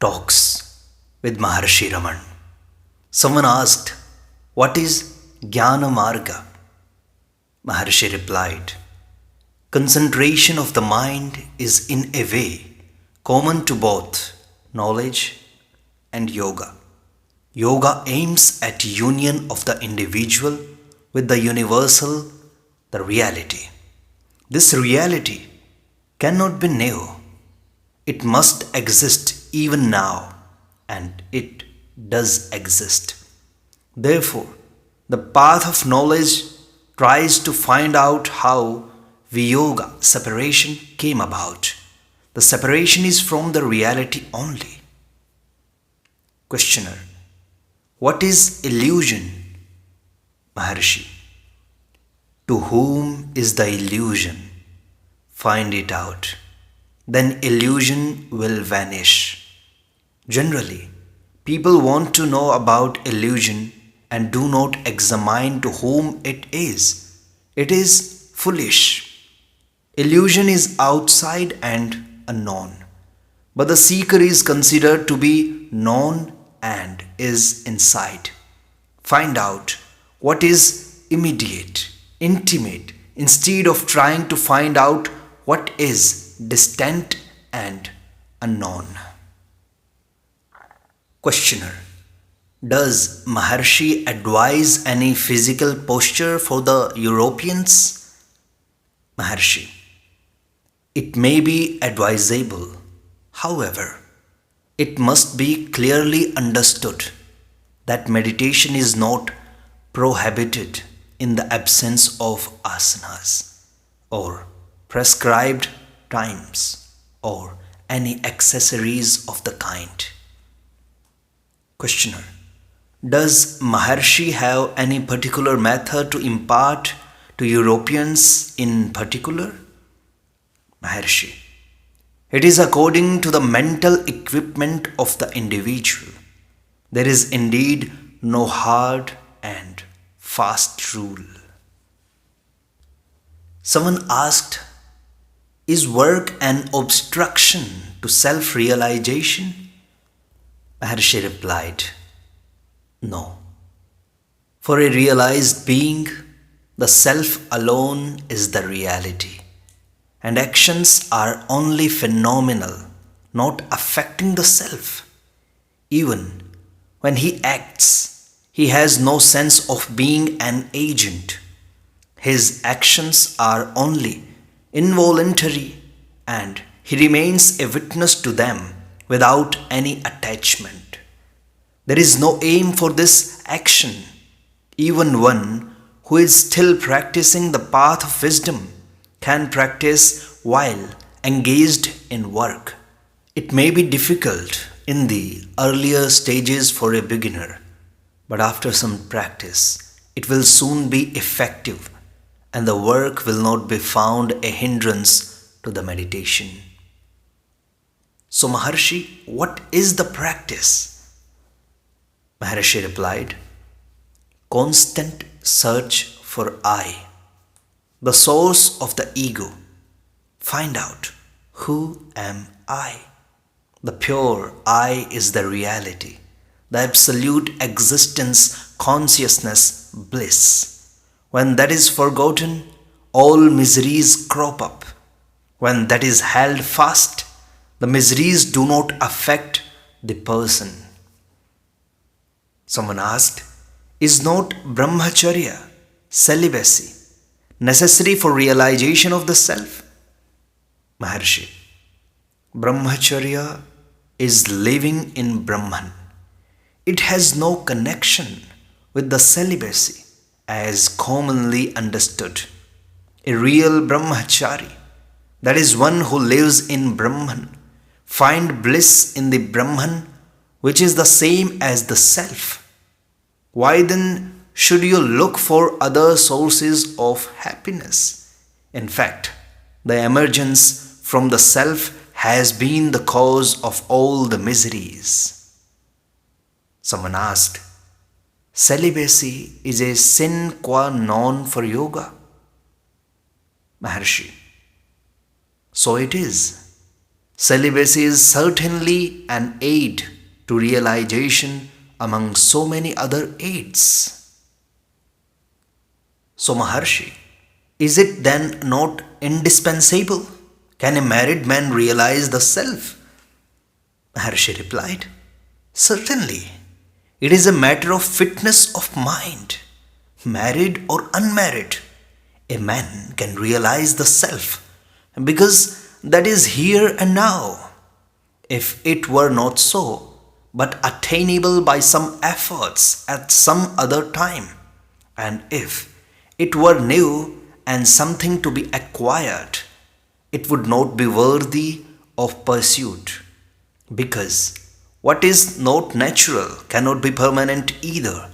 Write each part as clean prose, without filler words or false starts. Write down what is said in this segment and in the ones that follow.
Talks with Maharshi Raman. Someone asked, "What is Jnana Marga?" Maharshi replied, "Concentration of the mind is in a way common to both knowledge and yoga. Yoga aims at union of the individual with the universal, the reality. This reality cannot be new. It must exist even now, and it does exist. Therefore, the path of knowledge tries to find out how Viyoga, separation, came about. The separation is from the reality only." Questioner: "What is illusion?" Maharshi: "To whom is the illusion? Find it out. Then illusion will vanish." Generally, people want to know about illusion and do not examine to whom it is. It is foolish. Illusion is outside and unknown, but the seeker is considered to be known and is inside. Find out what is immediate, intimate, instead of trying to find out what is distant and unknown. Questioner: "Does Maharshi advise any physical posture for the Europeans?" Maharshi: "It may be advisable. However, it must be clearly understood that meditation is not prohibited in the absence of asanas or prescribed times or any accessories of the kind." Questioner: "Does Maharshi have any particular method to impart to Europeans in particular?" Maharshi: "It is according to the mental equipment of the individual. There is indeed no hard and fast rule." Someone asked, "Is work an obstruction to self-realization?" Maharshi replied, "No. For a realized being, the self alone is the reality, and actions are only phenomenal, not affecting the self. Even when he acts, he has no sense of being an agent. His actions are only involuntary, and he remains a witness to them without any attachment. There is no aim for this action. Even one who is still practicing the path of wisdom can practice while engaged in work. It may be difficult in the earlier stages for a beginner, but after some practice, it will soon be effective, and the work will not be found a hindrance to the meditation." So Maharshi, what is the practice? Maharshi replied, "Constant search for I, the source of the ego. Find out, who am I? The pure I is the reality, the absolute existence, consciousness, bliss. When that is forgotten, all miseries crop up. When that is held fast, the miseries do not affect the person." Someone asked, "Is not brahmacharya, celibacy, necessary for realization of the self?" Maharshi: "Brahmacharya is living in Brahman. It has no connection with the celibacy as commonly understood. A real brahmachari, that is one who lives in Brahman, find bliss in the Brahman, which is the same as the self. Why then should you look for other sources of happiness? In fact, the emergence from the self has been the cause of all the miseries." Someone asked, "Celibacy is a sine qua non for yoga?" Maharshi: "So it is. Celibacy is certainly an aid to realization among so many other aids. So, Maharshi, is it then not indispensable? Can a married man realize the self? Maharshi replied, certainly. It is a matter of fitness of mind. Married or unmarried, a man can realize the self because that is here and now. If it were not so, but attainable by some efforts at some other time, and if it were new and something to be acquired, it would not be worthy of pursuit, because what is not natural cannot be permanent either.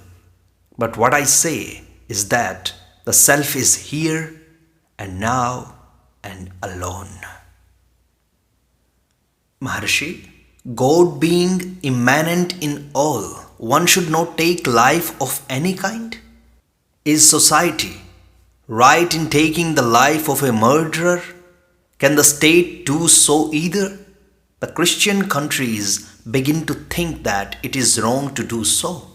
But what I say is that the self is here and now and alone. Maharshi, God being immanent in all, one should not take life of any kind? Is society right in taking the life of a murderer? Can the state do so either? The Christian countries begin to think that it is wrong to do so.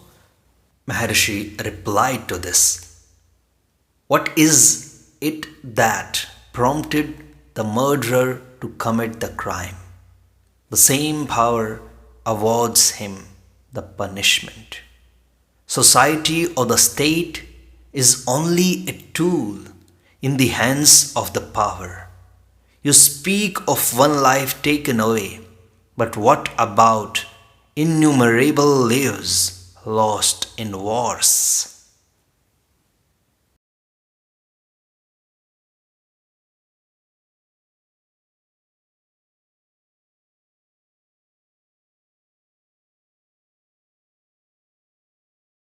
Maharshi replied to this, what is it that prompted the murderer to commit the crime? The same power awards him the punishment. Society or the state is only a tool in the hands of the power. You speak of one life taken away, but what about innumerable lives lost in wars?